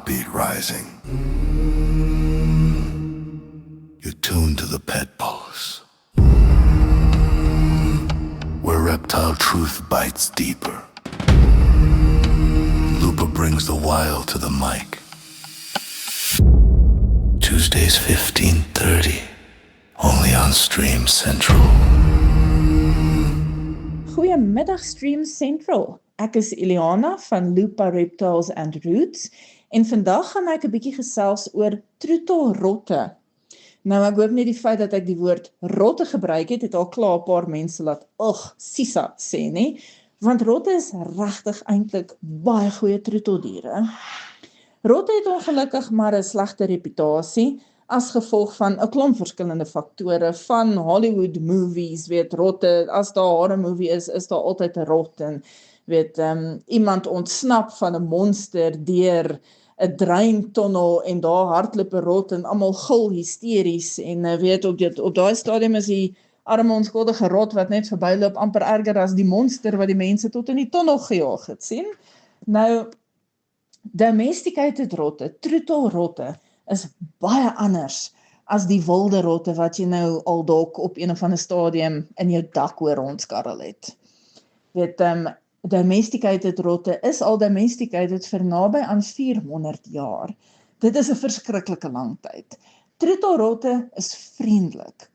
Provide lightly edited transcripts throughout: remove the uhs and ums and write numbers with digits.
heartbeat rising. You're tuned to the pet pulse, where reptile truth bites deeper. Lupa brings the wild to the mic. Tuesdays 15:30, only on Stream Central. Goeiemiddag Stream Central. Ek is Iliana van Lupa Reptiles and Roots en vandag gaan ek 'n bietjie gesels oor troetelrotte. Nou ek hoop nie die feit dat ek die woord rotte gebruik het al klaar 'n paar mense laat sisa sê nie, want rotte is regtig eintlik baie goeie troeteldiere. Rotte het ongelukkig maar 'n slegte reputasie as gevolg van 'n klomp verskillende faktore, van Hollywood movies, rotte, as daar 'n movie is daar altyd 'n rot, en iemand ontsnap van 'n monster deur 'n dreintonnel en daar hardloop 'n rot en almal gil hysteries, en op daai stadium is die arme onskuldige rot wat net verbyloop amper erger as die monster wat die mense tot in die tonnel gejaag het, sien? Nou, domesticated rotte, troetelrotte, is baie anders as die wilde rotte wat jy nou al dalk op een of ander stadium in jou dak hoor rondskarrel het. Domesticated rotte is al domesticated vir naby aan 400 jaar. Dit is 'n verskriklike lang tyd. Troetelrotte is vriendelik.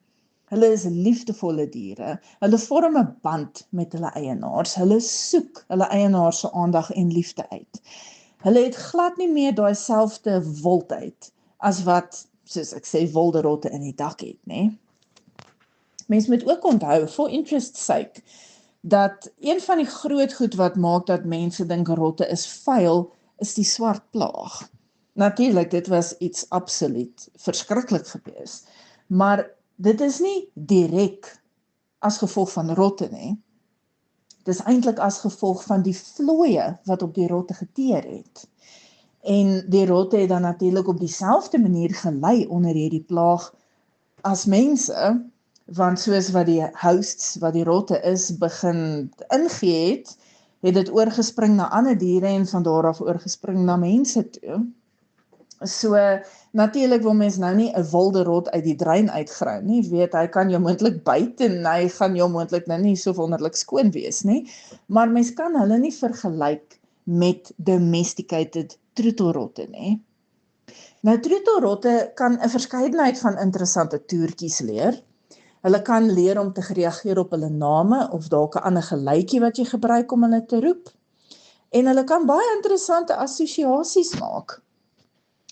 Hulle is liefdevolle diere. Hulle vorm 'n band met hulle eienaars. Hulle soek hulle eienaars se aandag en liefde uit. Hulle het glad nie meer daai selfde wildheid as wat, soos ek sê, wilde rotte in die dak het, né? Mens moet ook onthou, for interest sake, dat een van die groot goed wat maak dat mense dink rotte is vuil, is die swart plaag. Natuurlik, dit was iets absoluut verskriklik gewees, maar dit is nie direk as gevolg van rotte nie. Dit is eintlik as gevolg van die vlooie wat op die rotte geteer het. En die rotte het dan natuurlik op dieselfde manier gelei onder hierdie plaag as mense, want soos wat die hosts, wat die rotte is, begin ingee het dit oorgespring na ander diere en van daar af oorgespring na mense toe. So, natuurlik wil mens nou nie 'n wilde rot uit die drein uitgrou nie, hy kan jou moontlik byt en hy gaan jou moontlik nou nie so wonderlik skoon wees nie, maar mens kan hulle nie vergelyk met domesticated troetelrotte nie. Nou, troetelrotte kan 'n verskeidenheid van interessante toertjies leer. Hulle kan leer om te reageer op hulle name of dalk 'n ander geluidjie wat jy gebruik om hulle te roep. En hulle kan baie interessante assosiasies maak.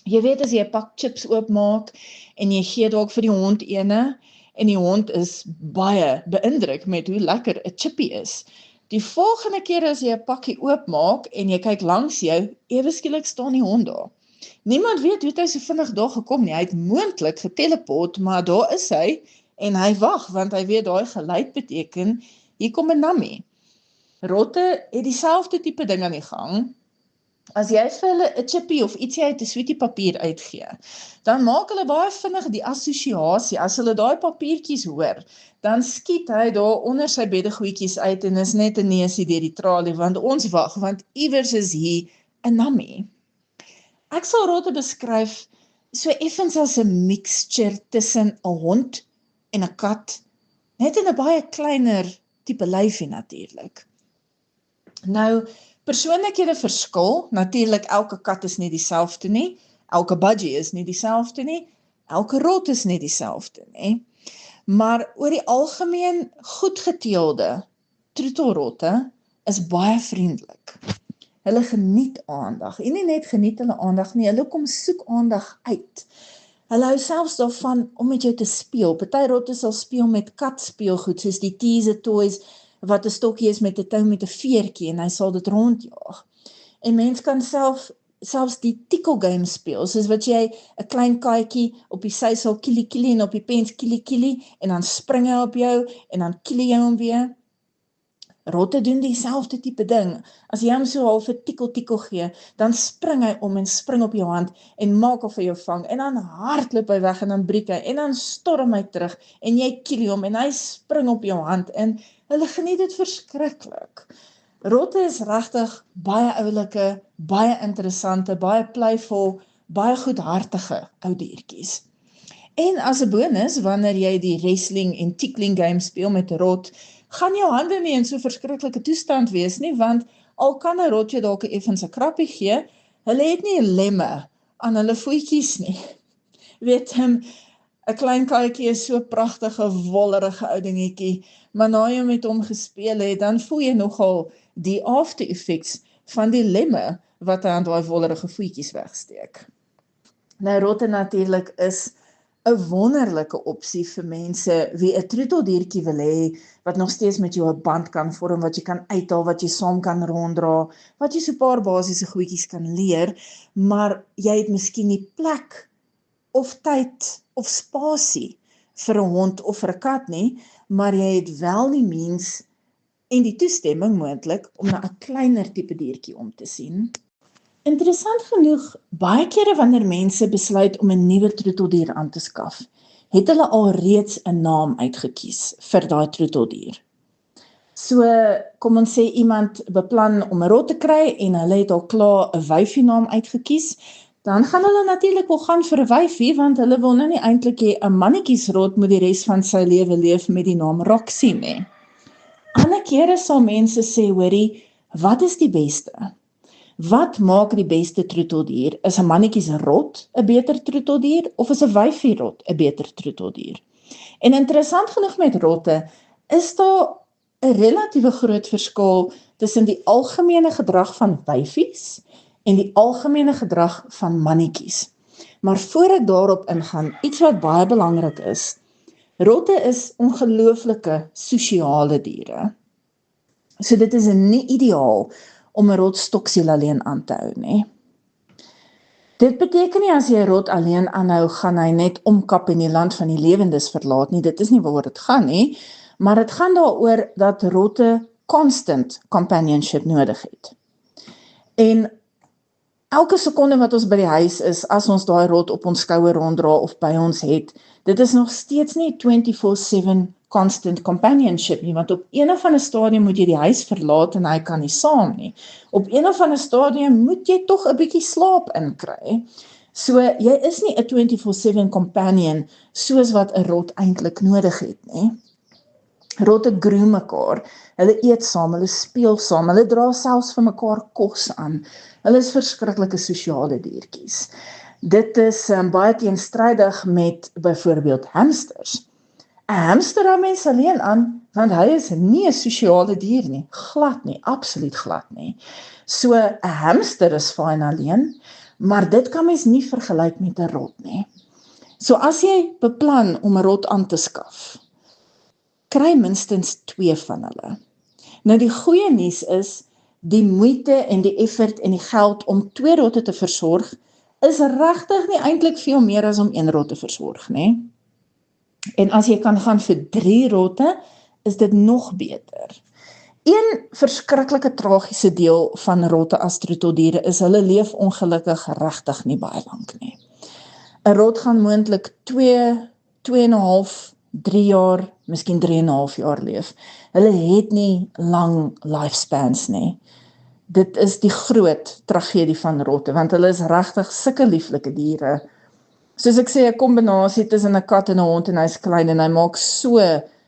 Jy weet, as jy 'n pak chips oopmaak en jy gee dalk vir die hond ene en die hond is baie beïndruk met hoe lekker 'n chippie is. Die volgende keer as jy 'n pakkie oopmaak en jy kyk langs jou, ewe skielik staan die hond daar. Niemand weet hoe het hy so vinnig daar gekom nie. Hy het moontlik geteleport, maar daar is hy en hy wag, want hy weet daai geluid beteken hier kom 'n nammie. Rotte het dieselfde tipe ding aan die gang. As jy vir hulle 'n chippie of ietsie uit 'n sweetie papier uitgee, dan maak hulle baie vinnig die assosiasie. As hulle daai papiertjies hoor, dan skiet hy daar onder sy beddegoedjies uit en is net 'n neusie deur die tralie, want ons wag, want iewers is hier 'n nammie. Ek sal rotte beskryf so effens as 'n mixture tussen 'n hond en 'n kat, net in 'n baie kleiner tipe lyfie natuurlik. Nou, persoonlikhede verskil, natuurlik elke kat is nie dieselfde nie, elke budgie is nie dieselfde nie, elke rot is nie dieselfde nie, maar oor die algemeen goedgeteelde troetelrotte is baie vriendelik. Hulle geniet aandag, en nie net geniet hulle aandag nie, hulle kom soek aandag uit. Hulle hou selfs daarvan om met jou te speel. Party rotte sal speel met katspeelgoed, soos die teaser toys, wat 'n stokkie is met 'n tou met 'n veertjie, en hy sal dit rondjaag. En mens kan selfs die tickle game speel, soos wat jy 'n klein katjie op die sy sal kielie en op die pens kielie, en dan spring hy op jou, en dan kielie jy hom weer. Rotte doen dieselfde tipe ding. As jy hom so half 'n tikkel gee, dan spring hy om en spring op jou hand en maak of hy jou vang, en dan hardloop hy weg en dan breek hy, en dan storm hy terug en jy kielie hom en hy spring op jou hand en hulle geniet dit verskriklik. Rotte is regtig baie oulike, baie interessante, baie playful, baie goedhartige ou diertjies. En as 'n bonus, wanneer jy die wrestling en tickling game speel met 'n rot, gaan jou hande nie in so verskriklike toestand wees nie, want al kan 'n rot jou dalk effens 'n krappie gee, hulle het nie lemme aan hulle voetjies nie. Weet, 'n klein katjie is so pragtige, wollerige ou dingetjie, maar na jy met hom gespeel het, dan voel jy nogal die after effects van die lemme wat hy aan daai wollerige voetjies wegsteek. Nou, rotte natuurlik is 'n wonderlike opsie vir mense wie 'n troeteldiertjie wil hê, wat nog steeds met jou 'n band kan vorm, wat jy kan uithaal, wat jy saam kan ronddra, wat jy so 'n paar basiese goedjies kan leer, maar jy het miskien nie plek of tyd of spasie vir 'n hond of vir 'n kat nie, maar jy het wel die mens en die toestemming moontlik om na 'n kleiner tipe diertjie om te sien. Interessant genoeg, baie kere wanneer mense besluit om 'n nuwe troeteldier aan te skaf, het hulle al reeds 'n naam uitgekies vir daai troeteldier. So, kom ons sê iemand beplan om 'n rot te kry en hulle het al klaar 'n wyfie naam uitgekies, dan gaan hulle natuurlik wel gaan vir 'n wyfie, want hulle wil nou nie eintlik hê 'n mannetjiesrot moet die res van sy lewe leef met die naam Roxy nie. Ander kere sal mense sê, hoorie, wat is die beste? Wat maak die beste troeteldier? Is 'n mannetjiesrot 'n beter troeteldier of is 'n wyfierot 'n beter troeteldier? En interessant genoeg met rotte, is daar 'n relatiewe groot verskil tussen die algemene gedrag van wyfies en die algemene gedrag van mannetjies. Maar voor ek daarop ingaan, iets wat baie belangrik is, rotte is ongelooflike sosiale diere. So dit is nie ideaal om 'n rot stoksiel alleen aan te hou nie. Dit beteken nie as jy 'n rot alleen aanhou, gaan hy net omkap en die land van die lewendes verlaat nie, dit is nie waaroor dit gaan nie, maar dit gaan daaroor dat rotte constant companionship nodig het. En elke sekonde wat ons by die huis is, as ons daai rot op ons skouer ronddra of by ons het, dit is nog steeds nie 24/7 constant companionship nie, want op een of ander stadium moet jy die huis verlaat en hy kan nie saam nie. Op een of ander stadium moet jy tog 'n bietjie slaap inkry. So jy is nie 'n 24/7 companion soos wat 'n rot eintlik nodig het nie. Rotte groom mekaar, hulle eet saam, hulle speel saam, hulle dra selfs vir mekaar kos aan. Hulle is verskriklike sosiale diertjies. Dit is baie teenstrydig met byvoorbeeld hamsters. 'n Hamster hou mense alleen aan, want hy is nie 'n sosiale dier nie, glad nie, absoluut glad nie. So 'n hamster is fyn alleen, maar dit kan mens nie vergelyk met 'n rot nie. So as jy beplan om 'n rot aan te skaf, kry minstens 2 van hulle. Nou die goeie nuus is, die moeite en die effort en die geld om 2 rotte te versorg, is regtig nie eintlik veel meer as om 1 rot te versorg, nie. En as jy kan gaan vir 3 rotte, is dit nog beter. Een verskriklike tragiese deel van rotte as troeteldiere is, hulle leef ongelukkig regtig nie baie lank nie. 'n Rot gaan moontlik 2,5, 3 jaar, miskien 3,5 jaar leef. Hulle het nie lang lifespans nie. Dit is die groot tragedie van rotte, want hulle is regtig sulke lieflike diere. Soos ek sê, 'n kombinasie tussen 'n kat en 'n hond, en hy's klein en hy maak so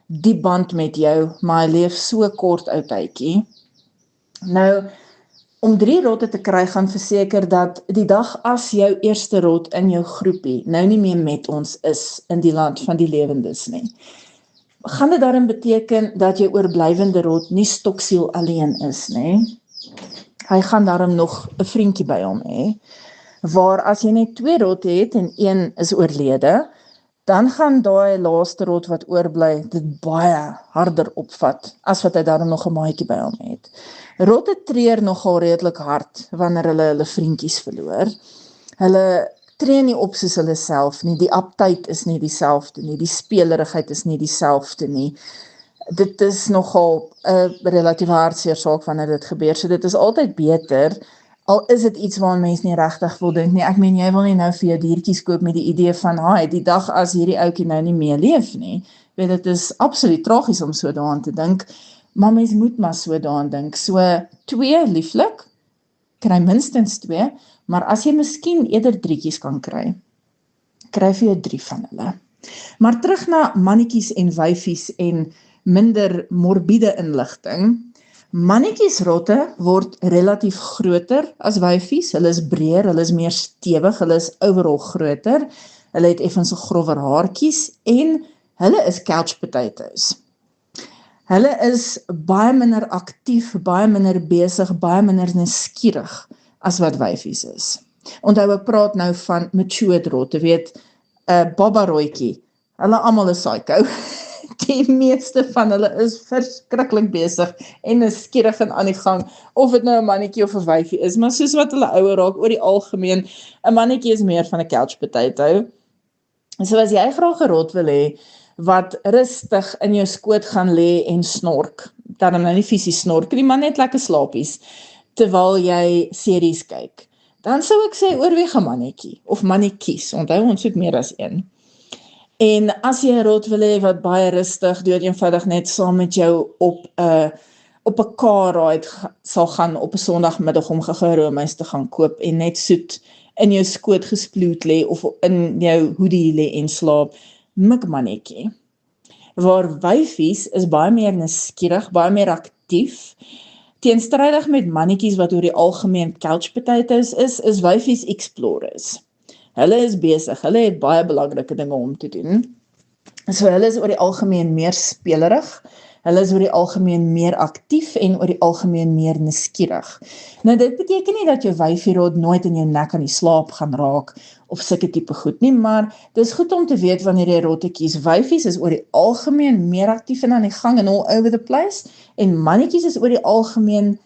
die band met jou, maar hy leef so kort ou tydjie. Nou, om 3 rotte te kry, gaan verseker dat die dag as jou eerste rot in jou groepie nou nie meer met ons is in die land van die lewendes nie, gaan dit daarin beteken dat jou oorblywende rot nie stoksiel alleen is nie. Hy gaan daarom nog 'n vriendjie by hom hê. Waar as jy net 2 rotte het en 1 is oorlede, dan gaan daai laaste rot wat oorbly dit baie harder opvat, as wat hy daarom nog 'n maatjie by hom het. Rotte treur nogal redelik hard, wanneer hulle vriendjies verloor. Hulle tree nie op soos hulle self nie, die aptyd is nie dieselfde nie, die spelerigheid is nie dieselfde nie. Dit is nogal 'n relatief hartseer saak wanneer dit gebeur, so dit is altyd beter, al is dit iets waaraan mens nie regtig wil dink nie. Ek meen, jy wil nie nou vir jou diertjies koop met die idee van, die dag as hierdie ouetjie nou nie meer leef nie. Weet, dit is absoluut tragies om so daaraan te dink, maar mens moet maar so daaraan dink. So 2 lieflik, kry minstens 2, maar as jy miskien eerder 3tjies kan kry vir jou 3 van hulle. Maar terug na mannetjies en wyfies en minder morbiede inligting. Mannetjiesrotte word relatief groter as wyfies. Hulle is breër, hulle is meer stewig, hulle is overall groter. Hulle het effens grower haartjies en hulle is couch potatoes. Hulle is baie minder aktief, baie minder besig, baie minder nuuskierig as wat wyfies is. Onthou, ek praat nou van matured rotte, weet, 'n babarooitjie. Hulle almal is psycho. Die meeste van hulle is verskriklik besig en nuuskierig en aan die gang, of dit nou 'n mannetjie of 'n wyfie is, maar soos wat hulle ouer raak, oor die algemeen, 'n mannetjie is meer van 'n couch potato. So as jy graag 'n rot wil hê, wat rustig in jou skoot gaan lê en snork, dan nou nie fisies snork, die man net lekker slapies, terwyl jy series kyk, dan sou ek sê oorweeg 'n mannetjie, of mannetjies, onthou ons soek meer as een. En as jy 'n rot wil hê wat baie rustig, dood eenvoudig net saam met jou op 'n car ride sal gaan op 'n Sondagmiddag om geroomys te gaan koop en net soet in jou skoot gesploed lê of in jou hoodie lê en slaap, mik mannetjie. Waar wyfies is baie meer nuuskierig, baie meer aktief. Teenstrydig met mannetjies wat oor die algemeen couch potatoes is wyfies explorers. Hulle is besig, hulle het baie belangrike dinge om te doen. So hulle is oor die algemeen meer spelerig, hulle is oor die algemeen meer aktief en oor die algemeen meer nuuskierig. Nou dit beteken nie dat jou wyfierot nooit in jou nek aan die slaap gaan raak of sulke tipe goed nie, maar dis goed om te weet wanneer jy rotte kies. Wyfies is oor die algemeen meer aktief en aan die gang en all over the place, en mannetjies is oor die algemeen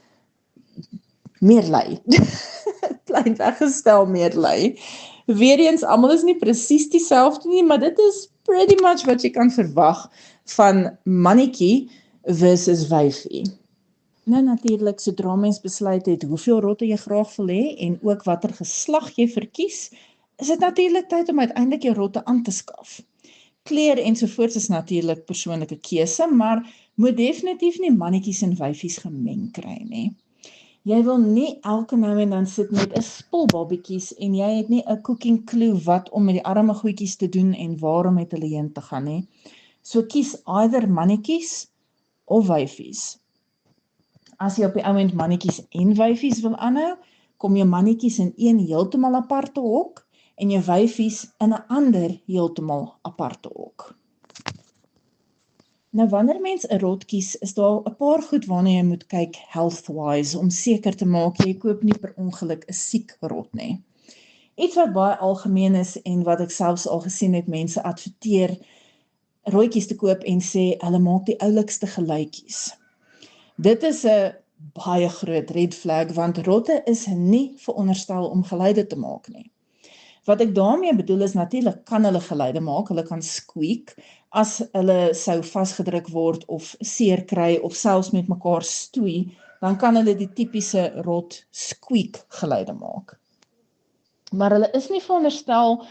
meer lui. Klein weggestel meer lui. Weereens, almal is nie presies dieselfde nie, maar dit is pretty much wat jy kan verwag van mannetjie versus wyfie. Nou natuurlik, sodra mens besluit het hoeveel rotte jy graag wil hê en ook watter geslag jy verkies, is dit natuurlik tyd om uiteindelik jou rotte aan te skaf. Kleur ensovoorts is natuurlik persoonlike keuse, maar moet definitief nie mannetjies en wyfies gemeng kry nie. Jy wil nie elke nou en dan sit met 'n spul babietjies en jy het nie 'n cooking clue wat om met die arme goedjies te doen en waar om met hulle heen te gaan nie. So kies either mannetjies of wyfies. As jy op die oomblik mannetjies en wyfies wil aanhou, kom jou mannetjies in een heeltemal aparte hok en jou wyfies in 'n ander heeltemal aparte hok. Nou wanneer mens 'n rot kies, is daar 'n paar goed waarna jy moet kyk health-wise om seker te maak jy koop nie per ongeluk 'n siek rot nie. Iets wat baie algemeen is en wat ek selfs al gesien het, mense adverteer rooitjies te koop en sê hulle maak die oulikste geluitjies. Dit is 'n baie groot red flag want rotte is nie veronderstel om geluide te maak nie. Wat ek daarmee bedoel is natuurlik kan hulle geluide maak, hulle kan squeak as hulle sou vasgedruk word of seer kry of selfs met mekaar stoei, dan kan hulle die tipiese rot squeak geluide maak. Maar hulle is nie veronderstel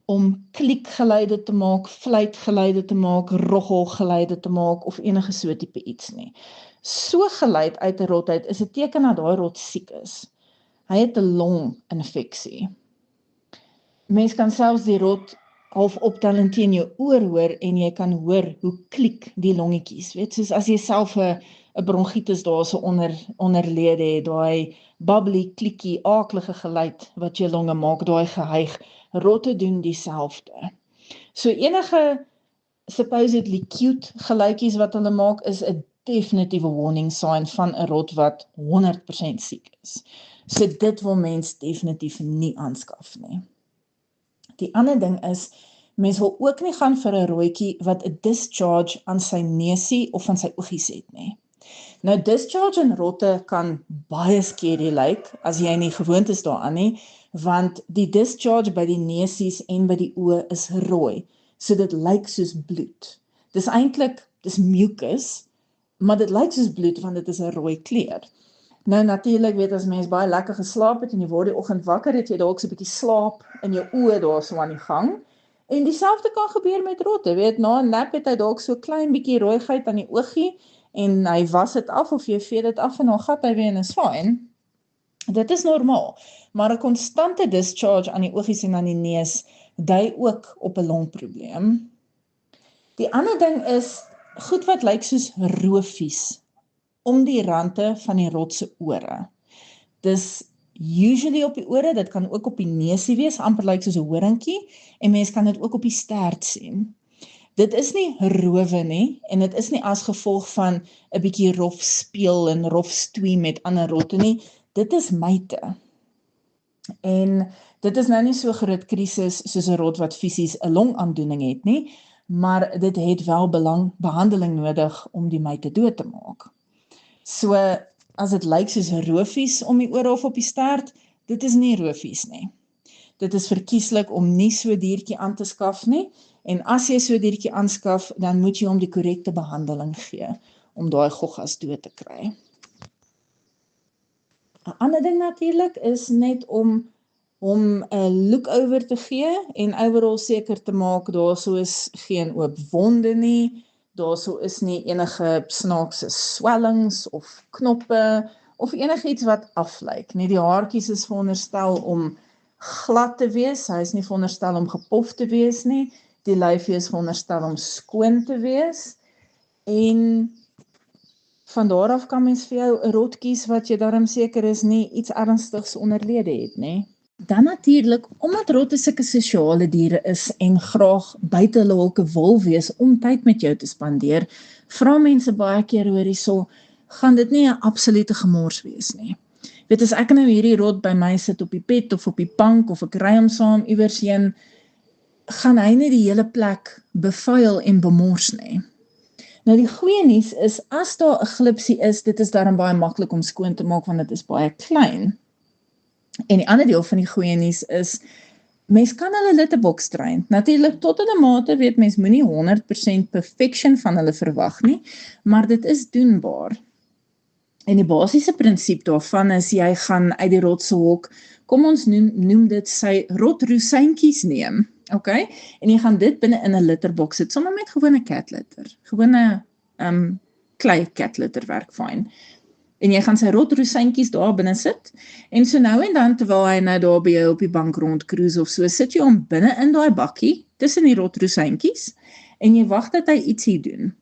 om klikgeluide te maak, fluitgeluide te maak, roggelgeluide te maak of enige so tipe iets nie. So geluid uit 'n rot uit is 'n teken dat daai rot siek is. Hy het 'n longinfeksie. Mens kan selfs die rot half optel en teen jou oor hoor en jy kan hoor hoe klik die longetjies, weet, soos as jy self 'n bronchitis daar so onderlede het, daai bubbly, klikkie, aaklige geluid wat jou longe maak, daai gehyg, rotte doen dieselfde. So enige supposedly cute geluidjies wat hulle maak is 'n definitiewe warning sign van 'n rot wat 100% siek is. So dit wil mens definitief nie aanskaf nie. Die ander ding is, mens wil ook nie gaan vir 'n rooitjie wat 'n discharge aan sy neusie of aan sy oogies het nie. Nou discharge in rotte kan baie scary lyk, as jy nie gewoond is daaraan nie, want die discharge by die neusies en by die oë is rooi, so dit lyk soos bloed. Dis eintlik, dis mucus, maar dit lyk soos bloed want dit is 'n rooi kleur. Nou natuurlik weet as mens baie lekker geslaap het en jy word die oggend wakker, het jy dalk so 'n bietjie slaap in jou oë daar so aan die gang. En dieselfde kan gebeur met rotte, weet, na 'n nap het hy dalk so klein bietjie rooigheid aan die oogie en hy was dit af of jy vee dit af en dan gat hy weer en is fyn. Dit is normaal, maar 'n konstante discharge aan die oogies en aan die neus dui ook op 'n longprobleem. Die ander ding is goed wat lyk soos roofies om die rande van die rot se ore. Dis usually op die ore, dit kan ook op die neusie wees, amper lyk soos 'n horingkie, en mens kan dit ook op die stert sien. Dit is nie rowe nie, en dit is nie as gevolg van 'n bietjie rof speel en rof stoei met ander rotte nie, dit is myte. En dit is nou nie so groot krisis soos 'n rot wat fisies 'n longaandoening het nie, maar dit het wel behandeling nodig om die myte dood te maak. So, as dit lyk soos roofies om die ore of op die stert, dit is nie roofies nie. Dit is verkieslik om nie so 'n diertjie aan te skaf nie, en as jy so 'n diertjie aanskaf, dan moet jy hom die korrekte behandeling gee, om daai goggas dood te kry. 'n ander ding natuurlik is net om hom 'n look-over te gee, en overall seker te maak, daarso is geen oop wonde nie, daarso is nie enige snaakse swellings of knoppe, of enigiets wat aflyk nie. Die haartjies is veronderstel om glad te wees, hy is nie veronderstel om gepof te wees nie, die lyfie is veronderstel om skoon te wees, en van daar af kan mens vir jou 'n rot kies wat jy darm seker is nie iets ernstigs onderlede het nie. Dan natuurlik, omdat rotte sulke sosiale diere is en graag buite hulle holke wil wees om tyd met jou te spandeer, vra mense baie keer hoor hierso, gaan dit nie 'n absolute gemors wees nie. Weet, as ek nou hierdie rot by my sit op die bed of op die bank of ek ry hom saam iewers heen, gaan hy nie die hele plek bevuil en bemors nie. Nou die goeie nuus is, as daar 'n glipsie is, dit is daarom baie maklik om skoon te maak, want dit is baie klein. En die ander deel van die goeie nuus is, mens kan hulle littebox train. Natuurlik tot in 'n mate weet mens moenie 100% perfection van hulle verwag nie, maar dit is doenbaar. En die basiese prinsip daarvan is, jy gaan uit die rot se hok, kom ons noem dit sy rotroesynkies neem, okay? En jy gaan dit binne in 'n litterbox sit, sommer met gewone cat litter, gewone klei cat litter werk fyn. En jy gaan sy rotroesynkies daar binne sit, en so nou en dan, terwyl hy nou daar by jou op die bank rondcruise of so, sit jy hom binne in daai bakkie, tussen die rotroesynkies, en jy wag dat hy ietsie doen.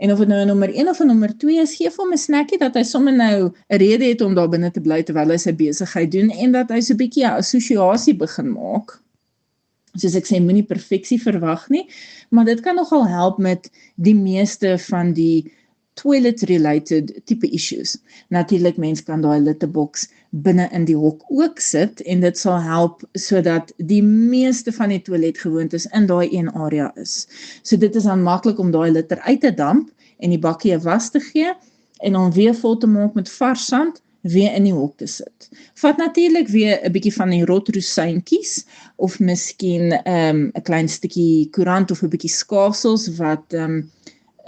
En of dit nou 'n nommer 1 of 'n nommer 2 is, gee hom 'n snackie, dat hy sommer nou 'n rede het om daar binne te bly, terwyl hy sy besigheid doen, en dat hy so 'n bietjie 'n assosiasie begin maak. Soos ek sê, moenie perfeksie verwag nie, maar dit kan nogal help met die meeste van die toilet-related tipe issues. Natuurlik, mens kan daai littebox binne in die hok ook sit, en dit sal help sodat die meeste van die toiletgewoontes in daai een area is. So dit is dan maklik om daai litter uit te damp en die bakkie 'n was te gee, en dan weer vol te maak met vars sand, weer in die hok te sit. Vat natuurlik weer 'n bietjie van die rotroesynkies, of miskien 'n klein stukkie koerant of 'n bietjie skaafsels wat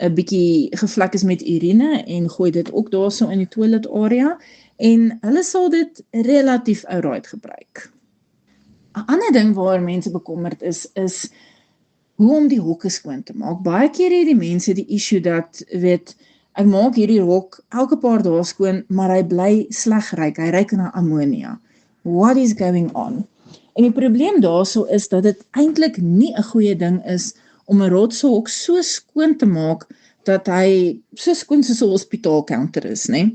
'n bietjie gevlek is met urine, en gooi dit ook daarso in die toilet area, en hulle sal dit relatief outright gebruik. 'n ander ding waar mense bekommerd is hoe om die hokke skoon te maak. Baie keer het die mense die issue dat, weet, ek maak hierdie hok elke paar dae skoon, maar hy bly sleg ruik, hy ruik na ammonia. What is going on? En die probleem daarso is dat dit eintlik nie 'n goeie ding is om 'n rotshok so skoon te maak, dat hy so skoon soos 'n hospitaalcounter is, né?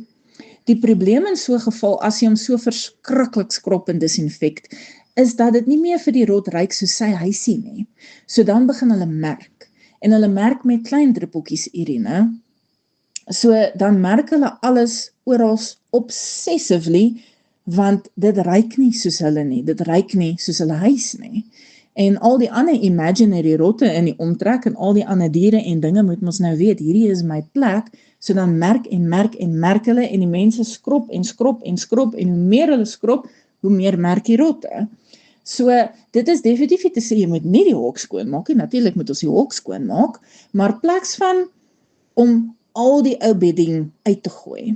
Die probleem in so 'n geval, as jy hom so verskriklik skrob en disinfect, is dat dit nie meer vir die rot ruik soos sy huisie nie. So dan begin hulle merk, en hulle merk met klein druppeltjies urine, so dan merk hulle alles oral obsessively, want dit ruik nie soos hulle nie, dit ruik nie soos hulle huis nie. En al die ander imaginary rotte in die omtrek, en al die ander diere en dinge moet ons nou weet, hierdie is my plek, so dan merk en merk en merk hulle, en die mense skrob en skrob en skrob, en hoe meer hulle skrob, hoe meer merk die rotte. So, dit is definitief te sê, jy moet nie die hok skoon maak nie, natuurlik moet ons die hok skoon maak, maar pleks van om al die ou bedding uit te gooi.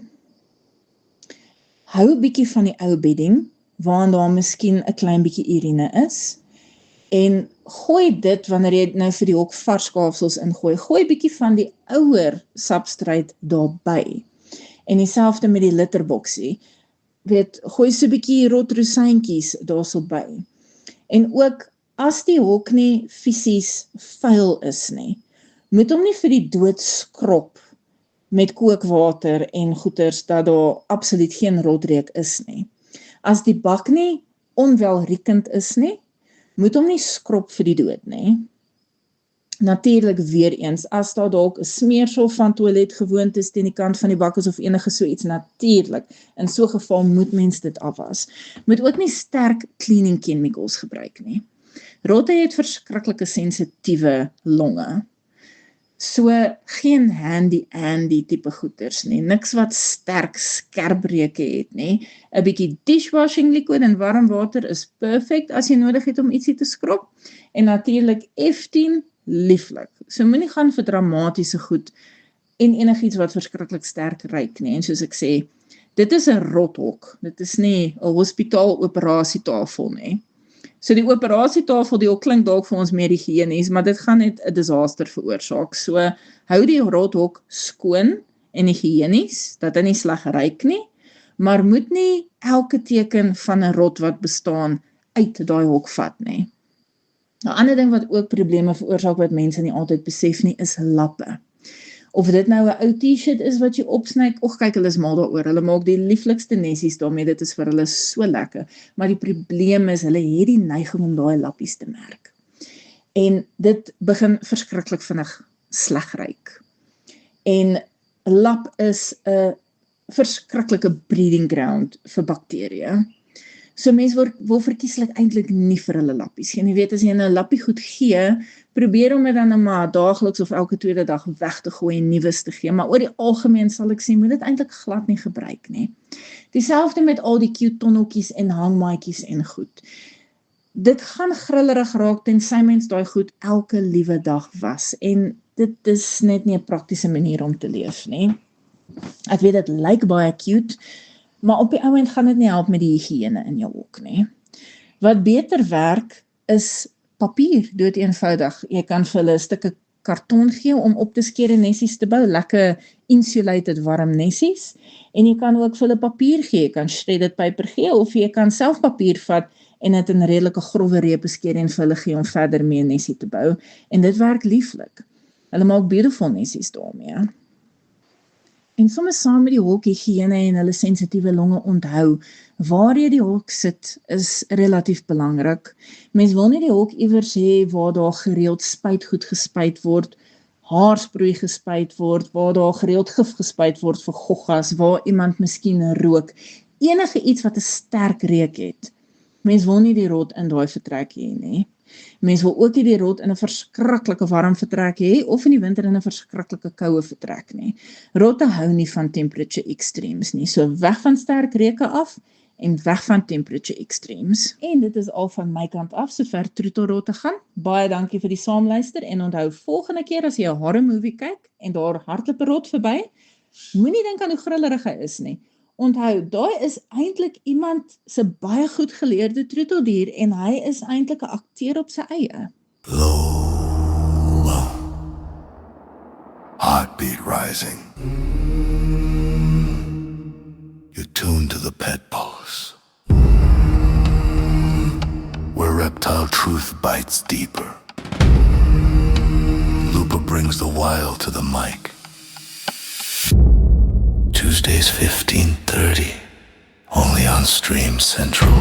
Hou 'n bietjie van die ou bedding, waarin daar miskien 'n klein bietjie urine is, En gooi dit, wanneer jy nou vir die hok vars skaafsels ingooi, gooi bietjie van die ouer substrate daarby. En dieselfde met die litterboksie. Gooi so bietjie rotrosijntjies daarso by. En ook, as die hok nie fisies vuil is nie, moet hom nie vir die dood skrob met kookwater en goeters dat daar absoluut geen rotreuk is nie. As die bak nie onwelriekend is nie, moet hom nie skrob vir die dood nie. Natuurlik weer eens, as daar dalk 'n smeersel van toiletgewoontes teen die kant van die bak is of enige so iets, natuurlik, in so 'n geval moet mens dit afwas. Moet ook nie sterk cleaning chemicals gebruik nie. Rotte het verskriklike sensitiewe longe. So geen handy tipe goeders nie, niks wat sterk skerp reuke het nie. 'n Bietjie dishwashing liquid en warm water is perfect as jy nodig het om ietsie te skrob. En natuurlik F10 lieflik. So moenie gaan vir dramatiese goed en enigiets wat verskriklik sterk ruik nie. En soos ek sê, dit is 'n rothok. Dit is nie 'n hospitaal operasietafel nie. So die operasietafel, die ook klink dalk vir ons meer higienies, maar dit gaan net 'n disaster veroorsaak. So hou die rothok skoon en higienies, dat hy nie sleg ruik nie, maar moet nie elke teken van 'n rot wat bestaan uit daai hok vat nie. 'n ander ding wat ook probleme veroorsaak wat mense nie altyd besef nie, is lappe. Of dit nou 'n ou t-shirt is wat jy opsnyk, kyk, hulle is mal daaroor. Hulle maak die lieflikste nessies daarmee, dit is vir hulle so lekker. Maar die probleem is, hulle het die neiging om daai lappies te merk. En dit begin verskriklik vinnig sleg ruik. En lap is 'n verskriklike breeding ground vir bakterieë. So mense wil verkieslik eintlik nie vir hulle lappies gee. Jy weet, as jy 'n lappie goed gee, probeer om dit dan maar daagliks of elke tweede dag weg te gooi en nuus te gee, maar oor die algemeen sal ek sê, moet dit eintlik glad nie gebruik nie. Dieselfde met al die cute tonneltjies en hangmaatjies en goed. Dit gaan grillerig raak tensy mens daai goed elke liewe dag was, en dit is net nie 'n praktiese manier om te leef nie. Ek weet dit lyk baie cute, maar op die ou end gaan dit nie help met die higiëne in jou hok nie. Wat beter werk is papier, dood eenvoudig. Jy kan vir hulle 'n stukkie karton gee om op te skeer en nessies te bou, lekker insulated warm nessies, en jy kan ook vir hulle papier gee, jy kan shredded paper gee, of jy kan self papier vat en dit in redelike grove reepe skeer en vir hulle gee om verder mee 'n nessie te bou, en dit werk lieflik. Hulle maak beautiful nessies daarmee. En soms saam met die hok higiëne en hulle sensitiewe longe onthou, waar jy die hok sit is relatief belangrik. Mens wil nie die hok iewers hê waar daar gereeld spuitgoed gespuit word, haarsproei gespuit word, waar daar gereeld gif gespuit word vir goggas, waar iemand miskien rook, enige iets wat 'n sterk reuk het. Mens wil nie die rot in daai vertrek hê nie. Mens wil ook nie die rot in 'n verskriklike warm vertrek hê, of in die winter in 'n verskriklike koue vertrek nie. Rotte hou nie van temperature extremes nie, so weg van sterk reuke af, en weg van temperature extremes. En dit is al van my kant af, sover troetelrotte gaan. Baie dankie vir die saamluister, en onthou, volgende keer as jy 'n horror movie kyk, en daar hardloop 'n rot verby, moenie dink aan hoe grillerig hy is nie. Onthou, daai is eintlik iemand se baie goed geleerde troeteldier, en hy is eintlik 'n akteur op sy eie. Low. Heartbeat rising. You're tuned to the pet pulse, where reptile truth bites deeper. Looper brings the wild to the mic. Tuesdays 15:30, only on Stream Central.